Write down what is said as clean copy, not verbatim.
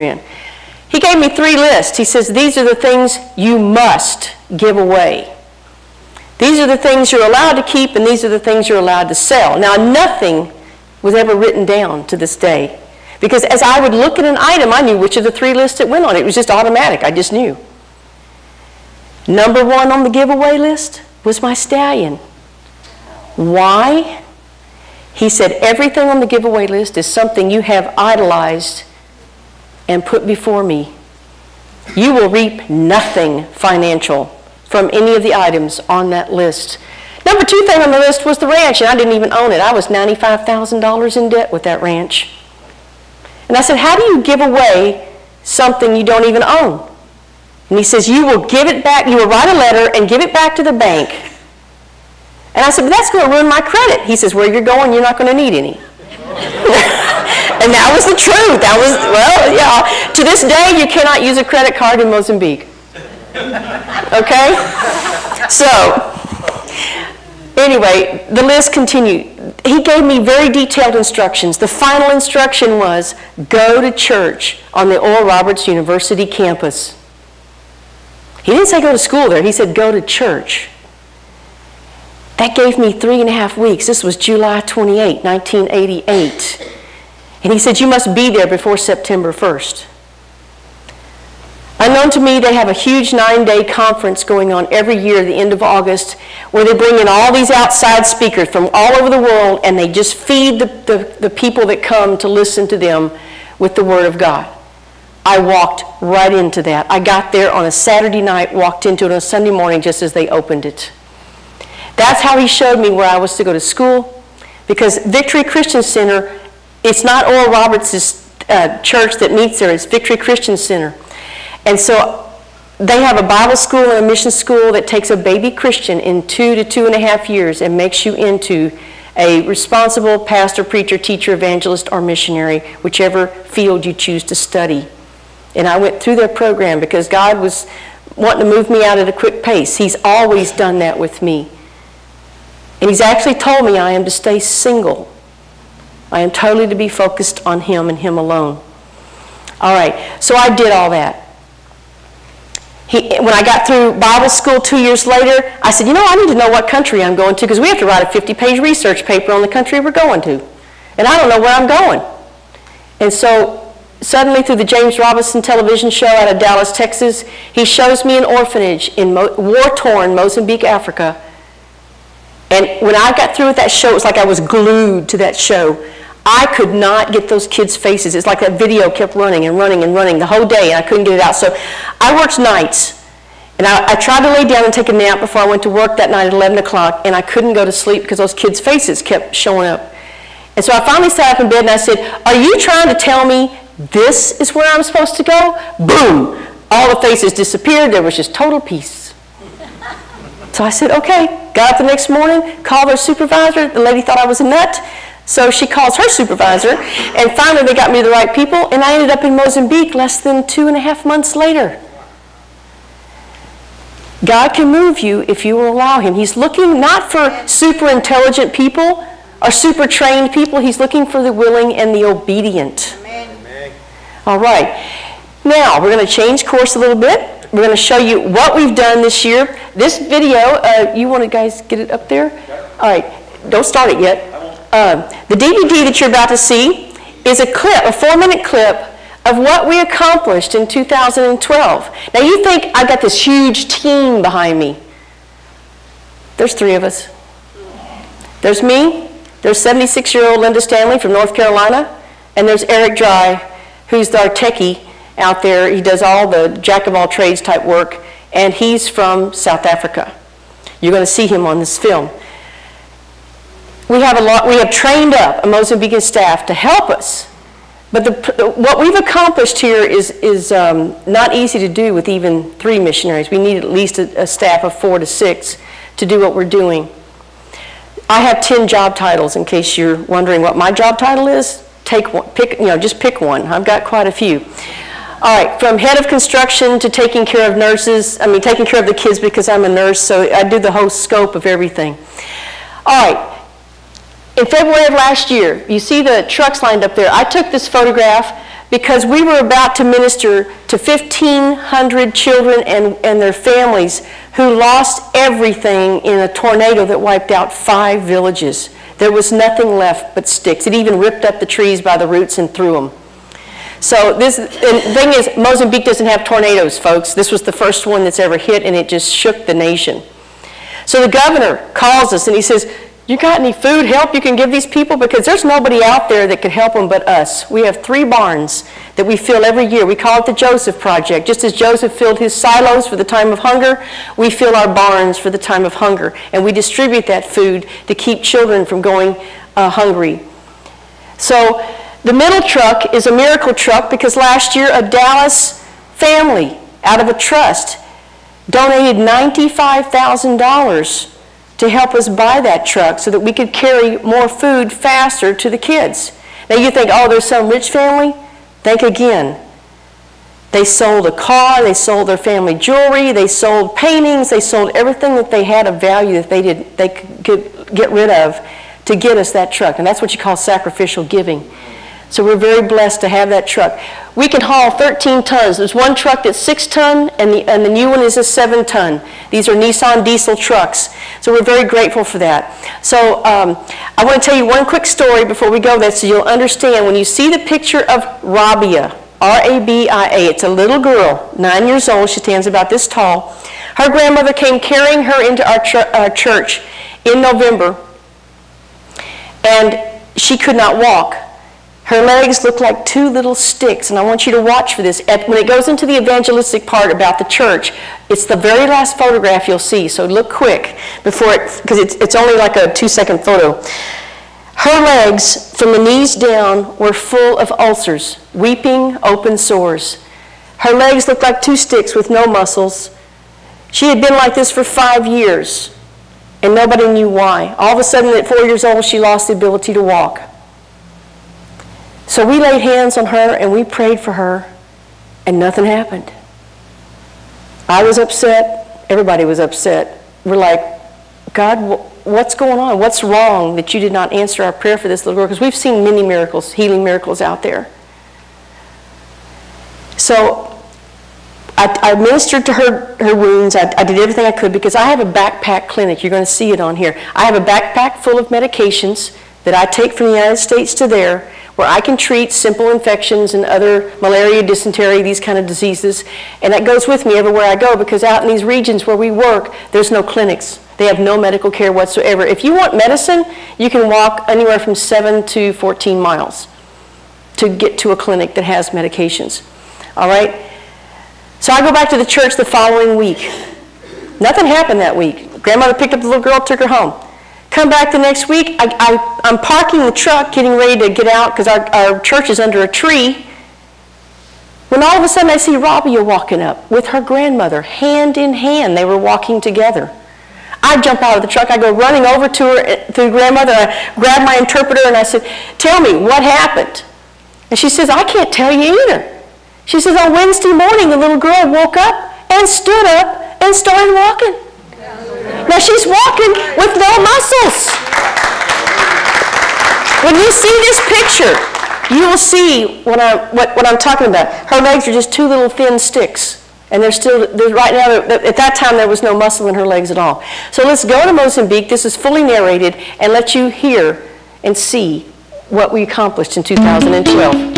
in. He gave me 3 lists. He says, these are the things you must give away. These are the things you're allowed to keep, and these are the things you're allowed to sell. Now, nothing was ever written down to this day, because as I would look at an item, I knew which of the 3 lists it went on. It was just automatic. I just knew. Number 1 on the giveaway list was my stallion. Why? He said, everything on the giveaway list is something you have idolized and put before me. You will reap nothing financial from any of the items on that list. Number 2 thing on the list was the ranch, and I didn't even own it. I was $95,000 in debt with that ranch. And I said, how do you give away something you don't even own? And he says, you will give it back, you will write a letter and give it back to the bank. And I said, but that's going to ruin my credit. He says, where you're going, you're not going to need any. And that was the truth. That was, well, yeah. To this day, you cannot use a credit card in Mozambique. Okay? So, anyway, the list continued. He gave me very detailed instructions. The final instruction was, go to church on the Oral Roberts University campus. He didn't say go to school there. He said go to church. That gave me 3.5 weeks. This was July 28, 1988. And he said, you must be there before September 1st. Unknown to me, they have a huge 9-day conference going on every year at the end of August, where they bring in all these outside speakers from all over the world, and they just feed the people that come to listen to them with the Word of God. I walked right into that. I got there on a Saturday night, walked into it on a Sunday morning just as they opened it. That's how he showed me where I was to go to school, because Victory Christian Center, it's not Oral Roberts' church that meets there, it's Victory Christian Center. And so they have a Bible school and a mission school that takes a baby Christian in 2 to 2.5 years and makes you into a responsible pastor, preacher, teacher, evangelist, or missionary, whichever field you choose to study. And I went through their program because God was wanting to move me out at a quick pace. He's always done that with me. And he's actually told me I am to stay single. I am totally to be focused on him and him alone. All right, so I did all that. When I got through Bible school 2 years later, I said, you know, I need to know what country I'm going to, because we have to write a 50-page research paper on the country we're going to. And I don't know where I'm going. And so suddenly, through the James Robinson television show out of Dallas, Texas, he shows me an orphanage in war-torn Mozambique, Africa. And when I got through with that show, it was like I was glued to that show. I could not get those kids' faces. It's like that video kept running and running and running the whole day, and I couldn't get it out. So I worked nights, and I tried to lay down and take a nap before I went to work that night at 11 o'clock, and I couldn't go to sleep because those kids' faces kept showing up. And so I finally sat up in bed, and I said, are you trying to tell me this is where I'm supposed to go? Boom! All the faces disappeared. There was just total peace. So I said, okay. Got up the next morning, called her supervisor. The lady thought I was a nut. So she calls her supervisor, and finally they got me to the right people, and I ended up in Mozambique less than 2.5 months later. God can move you if you will allow him. He's looking not for super intelligent people or super trained people. He's looking for the willing and the obedient. Amen. All right. Now, we're going to change course a little bit. We're going to show you what we've done this year. This video, you want to guys get it up there? All right. Don't start it yet. The DVD that you're about to see is a clip, a 4-minute clip of what we accomplished in 2012. Now you think I've got this huge team behind me. There's 3 of us. There's me, there's 76-year-old Linda Stanley from North Carolina, and there's Eric Dry, who's our techie out there. He does all the jack-of-all-trades type work, and he's from South Africa. You're going to see him on this film. We have trained up a Mozambican staff to help us, but what we've accomplished here is not easy to do with even 3 missionaries. We need at least a staff of 4 to 6 to do what we're doing. I have 10 job titles, in case you're wondering what my job title is. Just pick one. I've got quite a few. All right, from head of construction to taking care of nurses, taking care of the kids because I'm a nurse, so I do the whole scope of everything. All right. In February of last year, you see the trucks lined up there. I took this photograph because we were about to minister to 1,500 children and their families who lost everything in a tornado that wiped out 5 villages. There was nothing left but sticks. It even ripped up the trees by the roots and threw them. So the thing is, Mozambique doesn't have tornadoes, folks. This was the first one that's ever hit, and it just shook the nation. So the governor calls us, and he says, you got any food, help you can give these people? Because there's nobody out there that could help them but us. We have 3 barns that we fill every year. We call it the Joseph Project. Just as Joseph filled his silos for the time of hunger, we fill our barns for the time of hunger. And we distribute that food to keep children from going hungry. So the middle truck is a miracle truck because last year a Dallas family out of a trust donated $95,000 to help us buy that truck so that we could carry more food faster to the kids. Now you think, oh, there's some rich family? Think again. They sold a car, they sold their family jewelry, they sold paintings, they sold everything that they had of value that they could get rid of to get us that truck. And that's what you call sacrificial giving. So we're very blessed to have that truck. We can haul 13 tons. There's one truck that's 6 ton, and the new one is a 7 ton. These are Nissan diesel trucks. So we're very grateful for that. So I want to tell you one quick story before we go there so you'll understand. When you see the picture of Rabia, R-A-B-I-A, it's a little girl, 9 years old. She stands about this tall. Her grandmother came carrying her into our church in November, and she could not walk. Her legs look like 2 little sticks, and I want you to watch for this. When it goes into the evangelistic part about the church, it's the very last photograph you'll see, so look quick before because it's only like a 2-second photo. Her legs, from the knees down, were full of ulcers, weeping, open sores. Her legs looked like 2 sticks with no muscles. She had been like this for 5 years, and nobody knew why. All of a sudden, at 4 years old, she lost the ability to walk. So we laid hands on her and we prayed for her, and nothing happened. I was upset. Everybody was upset. We're like, God, what's going on? What's wrong that you did not answer our prayer for this little girl? Because we've seen many miracles, healing miracles out there. So I ministered to her wounds. I did everything I could because I have a backpack clinic. You're going to see it on here. I have a backpack full of medications that I take from the United States to there, where I can treat simple infections and other malaria, dysentery, these kind of diseases. And that goes with me everywhere I go because out in these regions where we work, there's no clinics. They have no medical care whatsoever. If you want medicine, you can walk anywhere from 7 to 14 miles to get to a clinic that has medications. All right? So I go back to the church the following week. Nothing happened that week. Grandmother picked up the little girl, took her home. Come back the next week, I'm parking the truck, getting ready to get out because our church is under a tree, when all of a sudden I see Rabia walking up with her grandmother, hand in hand. They were walking together. I jump out of the truck, I go running over to her, to the grandmother, and I grab my interpreter and I said, tell me, what happened? And she says, I can't tell you either. She says, on Wednesday morning, the little girl woke up and stood up and started walking. Now she's walking with no muscles. When you see this picture, you will see what I'm talking about. Her legs are just 2 little thin sticks. And right now, at that time, there was no muscle in her legs at all. So let's go to Mozambique. This is fully narrated, and let you hear and see what we accomplished in 2012.